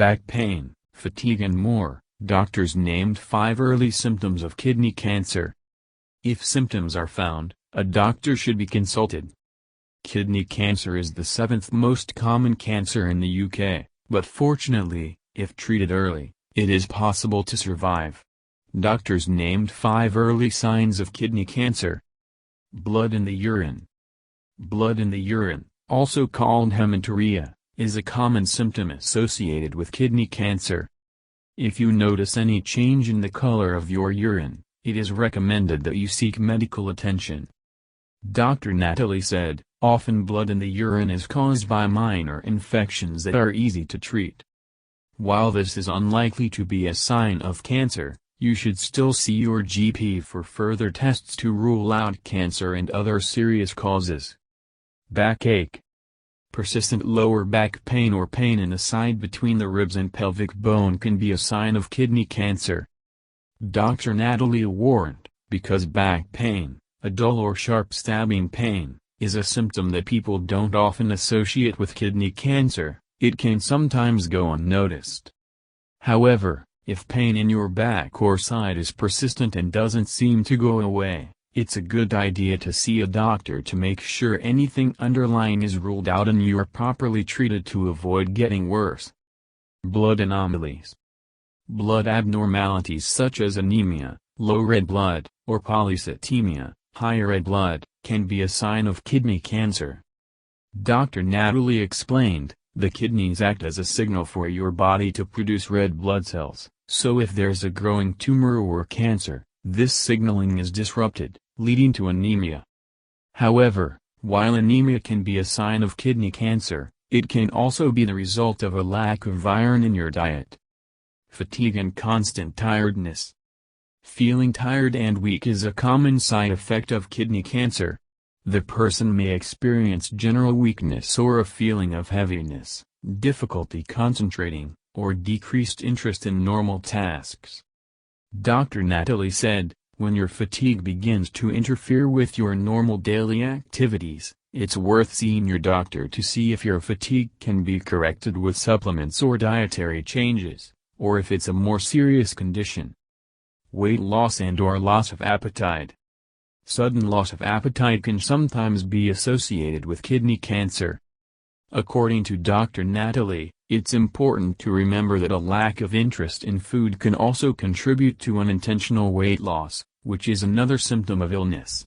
back pain, fatigue and more. Doctors named 5 early symptoms of kidney cancer. If symptoms are found, a doctor should be consulted. Kidney cancer is the 7th most common cancer in the UK, but fortunately, if treated early, it is possible to survive. Doctors named 5 early signs of kidney cancer. Blood in the urine. Blood in the urine, also called hematuria, is a common symptom associated with kidney cancer. If you notice any change in the color of your urine, it is recommended that you seek medical attention. Dr. Natalie said, often blood in the urine is caused by minor infections that are easy to treat. While this is unlikely to be a sign of cancer, you should still see your GP for further tests to rule out cancer and other serious causes. Backache. Persistent lower back pain or pain in the side between the ribs and pelvic bone can be a sign of kidney cancer. Dr. Natalie warned, because back pain, a dull or sharp stabbing pain, is a symptom that people don't often associate with kidney cancer, it can sometimes go unnoticed. However, if pain in your back or side is persistent and doesn't seem to go away, it's a good idea to see a doctor to make sure anything underlying is ruled out and you are properly treated to avoid getting worse. Blood anomalies. Blood abnormalities such as anemia, low red blood, or polycythemia, high red blood, can be a sign of kidney cancer. Dr. Natalie explained, the kidneys act as a signal for your body to produce red blood cells, so if there's a growing tumor or cancer, this signaling is disrupted, leading to anemia. However, while anemia can be a sign of kidney cancer, it can also be the result of a lack of iron in your diet. Fatigue and constant tiredness. Feeling tired and weak is a common side effect of kidney cancer. The person may experience general weakness or a feeling of heaviness, difficulty concentrating, or decreased interest in normal tasks. Dr. Natalie said, when your fatigue begins to interfere with your normal daily activities, it's worth seeing your doctor to see if your fatigue can be corrected with supplements or dietary changes, or if it's a more serious condition. Weight loss and/or loss of appetite. Sudden loss of appetite can sometimes be associated with kidney cancer. According to Dr. Natalie, it's important to remember that a lack of interest in food can also contribute to unintentional weight loss, which is another symptom of illness.